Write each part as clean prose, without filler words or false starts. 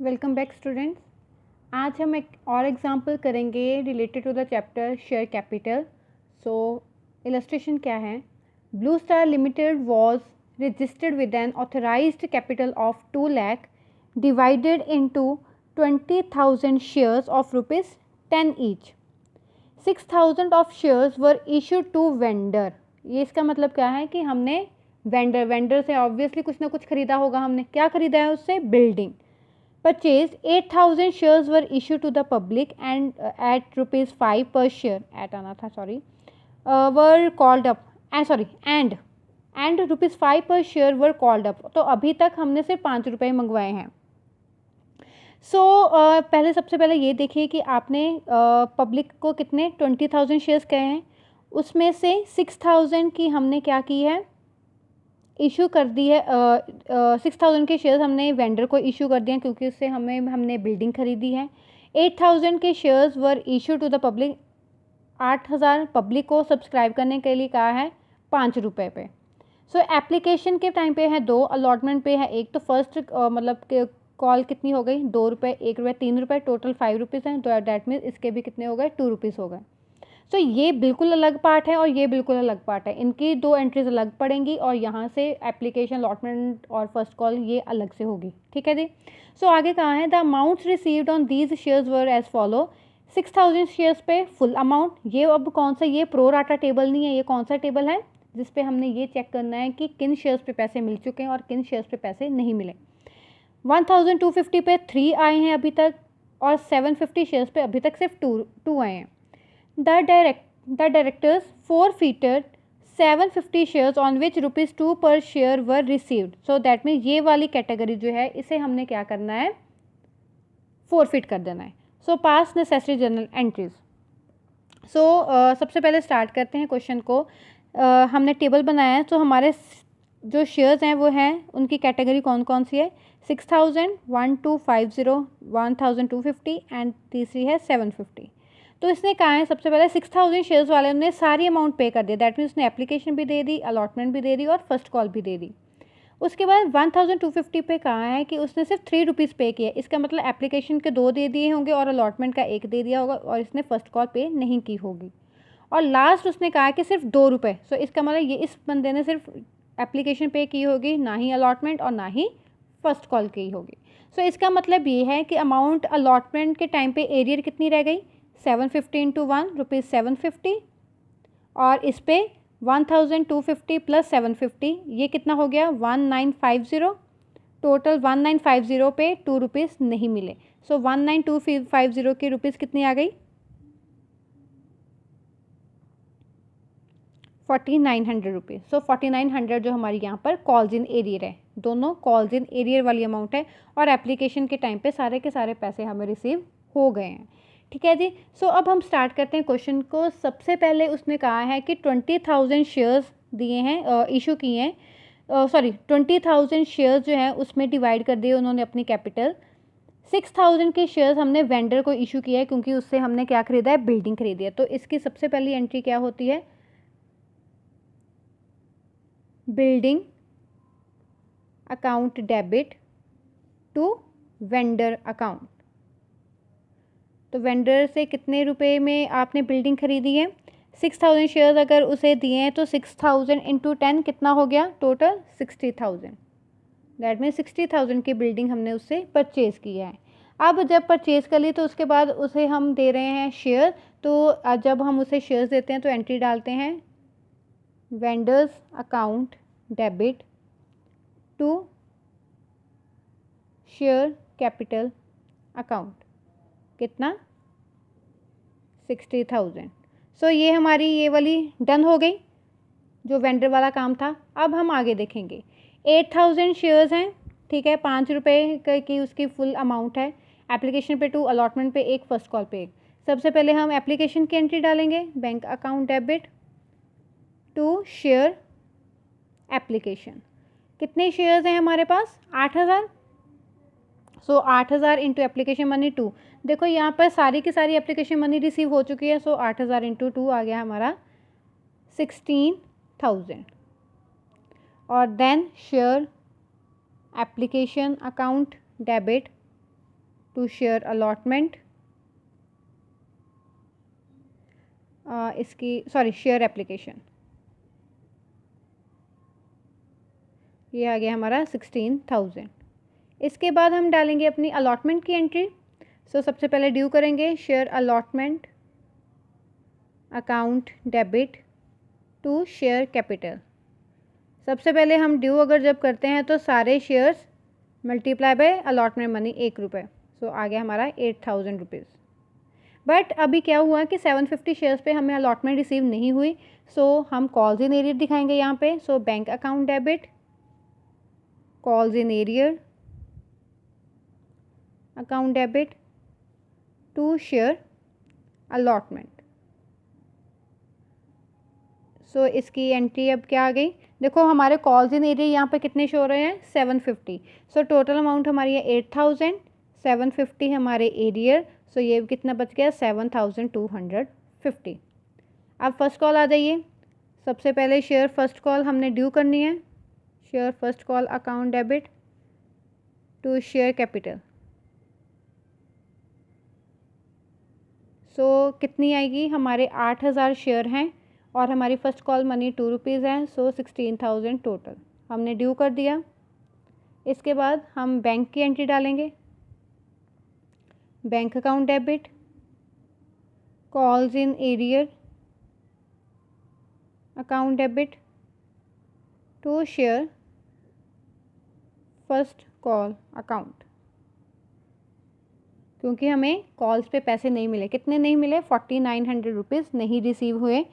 Welcome back students. आज हम एक और एग्जांपल करेंगे related to the chapter share capital. So illustration क्या है? Blue Star Limited was registered with an authorised capital of 2 lakh divided into 20,000 shares of ₹10 each. 6,000 of shares were issued to vendor. ये इसका मतलब क्या है कि हमने वेंडर से ऑब्वियसली कुछ ना कुछ खरीदा होगा। हमने क्या खरीदा है उससे? Building. Purchased 8,000 shares were issued to the public and at ₹5 per share at आना था were called up and ₹5 per share were called up। तो अभी तक हमने सिर्फ ₹5 मंगवाए हैं। पहले सबसे पहले ये देखिए कि आपने पब्लिक को कितने 20,000 शेयर्स कहे हैं, उसमें से 6,000 की हमने क्या की है, इशू कर दी है। 6,000 के शेयर्स हमने वेंडर को इशू कर दिए हैं क्योंकि उससे हमने बिल्डिंग खरीदी है। 8,000 के shares were issue to the public. 8,000 public को सब्सक्राइब करने के लिए कहा है ₹5 पे। एप्लीकेशन के टाइम पे है 2, अलॉटमेंट पे है 1। तो फर्स्ट मतलब कॉल कितनी हो गई? ₹2, ₹1, ₹3, टोटल ₹5 हैं। तो डैट मीन्स इसके भी कितने हो गए? ₹2 हो गए। ये बिल्कुल अलग पार्ट है और ये बिल्कुल अलग पार्ट है। इनकी 2 एंट्रीज अलग पड़ेंगी और यहाँ से एप्लीकेशन, अलॉटमेंट और फर्स्ट कॉल ये अलग से होगी। ठीक है जी। आगे कहाँ है? The amounts received on these shares were as follow. 6,000 shares पे फुल अमाउंट। ये अब कौन सा? ये प्रो राटा टेबल नहीं है। ये कौन सा टेबल है जिसपे हमने ये चेक करना है कि किन शेयर्स पे पैसे मिल चुके हैं और किन शेयर्स पे पैसे नहीं मिले। 1,250 पे 3 आए हैं अभी तक और 750 शेयर्स पे अभी तक सिर्फ 2 आए हैं। The directors forfeited 750 shares on which ₹2 per share were received. So that means ये वाली कैटेगरी जो है इसे हमने क्या करना है? फोरफिट कर देना है। पास नेसेसरी जर्नल एंट्रीज। सबसे पहले स्टार्ट करते हैं क्वेश्चन को। हमने टेबल बनाया है। हमारे जो शेयर्स हैं वो हैं, उनकी कैटेगरी कौन कौन सी है? 6,000, 1,250, 1,250 एंड तीसरी है 750। तो इसने कहा है सबसे पहले 6,000 शेयर्स वाले ने सारी अमाउंट पे कर दिया। दैट मीन्स उसने एप्लीकेशन भी दे दी, अलॉटमेंट भी दे दी और फर्स्ट कॉल भी दे दी। उसके बाद 1,250 पे कहा है कि उसने सिर्फ ₹3 पे किया। इसका मतलब एप्लीकेशन के 2 दे दिए होंगे और अलॉटमेंट का 1 दे दिया होगा और इसने फर्स्ट कॉल पे नहीं की होगी। और लास्ट उसने कहा कि सिर्फ ₹2। इसका मतलब ये इस बंदे ने सिर्फ एप्लीकेशन पे की होगी, ना ही अलॉटमेंट और ना ही फर्स्ट कॉल की होगी। इसका मतलब ये है कि अमाउंट अलॉटमेंट के टाइम पे एरियर कितनी रह गई? 750 इंटू 1 ₹750 और इस पे 1,250 प्लस 750 ये कितना हो गया? 1950। टोटल 1950 पे ₹2 नहीं मिले। 19,250 की रुपीज़ कितनी आ गई? 4,900 रुपीज़। 4,900 जो हमारी यहाँ पर कॉल्स इन एरियर है, दोनों कॉल्स इन एरियर वाली अमाउंट है और एप्लीकेशन के टाइम पे सारे के सारे पैसे हमें रिसीव हो गए हैं। ठीक है जी। अब हम स्टार्ट करते हैं क्वेश्चन को। सबसे पहले उसने कहा है कि 20,000 शेयर्स दिए हैं, इशू किए हैं। 20,000 शेयर्स जो है उसमें डिवाइड कर दिए उन्होंने अपनी कैपिटल। 6,000 के शेयर्स हमने वेंडर को इशू किया है क्योंकि उससे हमने क्या खरीदा है? बिल्डिंग खरीदी है। तो इसकी सबसे पहली एंट्री क्या होती है? Building account debit to vendor account. तो वेंडर से कितने रुपए में आपने बिल्डिंग खरीदी है? 6,000 शेयर्स अगर उसे दिए हैं तो 6,000 इंटू 10 कितना हो गया? टोटल 60,000। दैट मीन्स 60,000 की बिल्डिंग हमने उससे परचेज़ किया है। अब जब परचेज़ कर ली तो उसके बाद उसे हम दे रहे हैं शेयर। तो जब हम उसे शेयर्स देते हैं तो एंट्री डालते हैं vendors account debit to share capital account. कितना? 60,000। ये हमारी ये वाली डन हो गई जो वेंडर वाला काम था। अब हम आगे देखेंगे। 8,000 शेयर्स हैं, ठीक है, ₹5 की उसकी फुल अमाउंट है। एप्लीकेशन पे 2, अलॉटमेंट पे 1, फर्स्ट कॉल पे 1। सबसे पहले हम एप्लीकेशन की एंट्री डालेंगे, bank account debit to share application. कितने शेयर्स हैं हमारे पास? 8,000। 8,000 इंटू एप्लीकेशन मनी 2। देखो यहाँ पर सारी की सारी एप्लीकेशन मनी रिसीव हो चुकी है। 8,000 इंटू 2 आ गया हमारा 16,000। और then share application account debit to share allotment, इसकी सॉरी शेयर एप्लीकेशन, ये आ गया हमारा 16,000। इसके बाद हम डालेंगे अपनी अलॉटमेंट की एंट्री। सबसे पहले ड्यू करेंगे share allotment account debit to share capital. सबसे पहले हम ड्यू अगर जब करते हैं तो सारे shares multiply by allotment money 1 रुपये, आ गया हमारा 8,000 रुपीज़। बट अभी क्या हुआ कि 750 शेयर्स पे हमें अलॉटमेंट रिसीव नहीं हुई, हम कॉल्स इन एरियर दिखाएंगे यहाँ पे। Bank account debit, calls in arrear account debit to share allotment. इसकी एंट्री अब क्या आ गई, देखो हमारे कॉल्स इन एरिया यहाँ पे कितने शो हो रहे हैं 750। टोटल अमाउंट हमारी है 8,000, 750 हमारे एरियर, ये कितना बच गया 7,250। अब फर्स्ट कॉल आ जाइए। सबसे पहले शेयर फर्स्ट कॉल हमने ड्यू करनी है, share first call account debit to share capital. कितनी आएगी, हमारे 8,000 शेयर हैं और हमारी फर्स्ट कॉल मनी 2 रुपीज़ है, 16,000 टोटल हमने ड्यू कर दिया। इसके बाद हम बैंक की एंट्री डालेंगे, bank account debit, calls in arrear account debit to share first call account. क्योंकि हमें कॉल्स पे पैसे नहीं मिले, कितने नहीं मिले 4,900 रुपीज़ नहीं रिसीव हुए।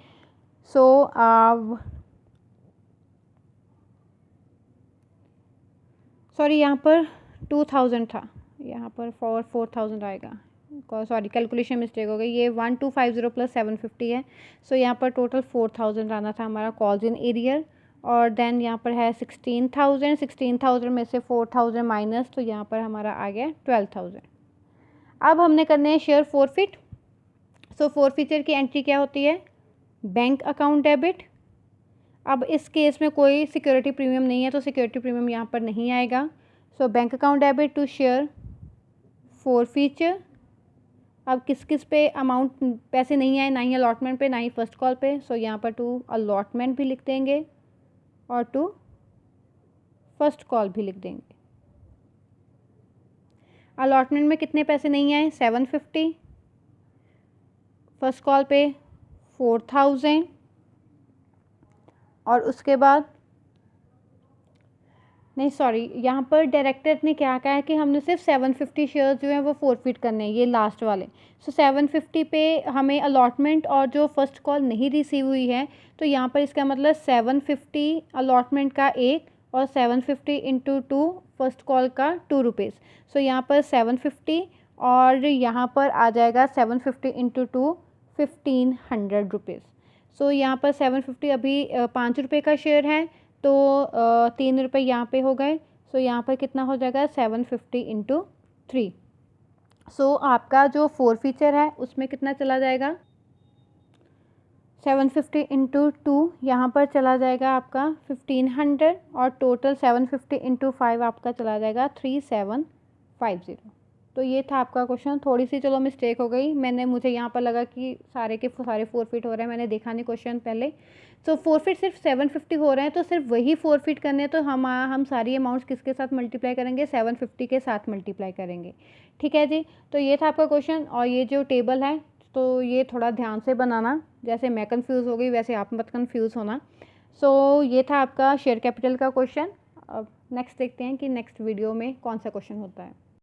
सॉरी यहाँ पर 2,000 था, यहाँ पर 4,000 आएगा, सॉरी कैलकुलेशन मिस्टेक हो गई, ये 1,250 प्लस 750 है। यहाँ पर टोटल 4,000 आना था हमारा कॉल्स इन एरियर, और देन यहाँ पर है 16,000 में से 4,000 माइनस, तो यहाँ पर हमारा आ गया 12,000। अब हमने करने हैं शेयर फोरफिट। फोरफीचर की एंट्री क्या होती है, बैंक अकाउंट डेबिट। अब इस केस में कोई सिक्योरिटी प्रीमियम नहीं है, तो सिक्योरिटी प्रीमियम यहाँ पर नहीं आएगा। Bank account debit to share forfeiture. अब किस किस पे अमाउंट पैसे नहीं आए, ना ही अलॉटमेंट पे ना ही फर्स्ट कॉल पे, यहाँ पर टू अलॉटमेंट भी लिख देंगे और टू फर्स्ट कॉल भी लिख देंगे। अलॉटमेंट में कितने पैसे नहीं आए 750, फर्स्ट कॉल पे 4,000, और उसके बाद नहीं सॉरी यहाँ पर डायरेक्टर ने क्या कहा है कि हमने सिर्फ 750 शेयर्स जो हैं वो फोरफिट करने हैं, ये लास्ट वाले। 750 पे हमें अलॉटमेंट और जो फर्स्ट कॉल नहीं रिसीव हुई है, तो यहाँ पर इसका मतलब 750 अलॉटमेंट का एक और 750 इंटू 2 फर्स्ट कॉल का 2 रुपीज़। यहाँ पर 750 और यहाँ पर आ जाएगा 750 इंटू 2 1,500 रुपीज़। यहाँ पर 750 अभी 5 रुपये का शेयर है, तो 3 रुपये यहाँ पे हो गए। यहाँ पर कितना हो जाएगा 750 इंटू 3। आपका जो फोरफीचर है उसमें कितना चला जाएगा 750 इंटू 2, यहाँ पर चला जाएगा आपका 1,500, और टोटल 750 इंटू 5 आपका चला जाएगा 3,750। तो ये था आपका क्वेश्चन। थोड़ी सी चलो मिस्टेक हो गई, मुझे यहाँ पर लगा कि सारे के सारे फोरफिट हो रहे हैं, मैंने देखा नहीं क्वेश्चन पहले। फोरफिट सिर्फ 750 हो रहे हैं, तो सिर्फ वही फोरफिट करने हैं, तो हम सारी अमाउंट्स किसके साथ मल्टीप्लाई करेंगे 750 के साथ मल्टीप्लाई करेंगे। ठीक है जी, तो ये था आपका क्वेश्चन। और ये जो टेबल है तो ये थोड़ा ध्यान से बनाना, जैसे मैं कंफ्यूज हो गई वैसे आप मत कंफ्यूज होना। ये था आपका शेयर कैपिटल का क्वेश्चन। अब नेक्स्ट देखते हैं कि नेक्स्ट वीडियो में कौन सा क्वेश्चन होता है।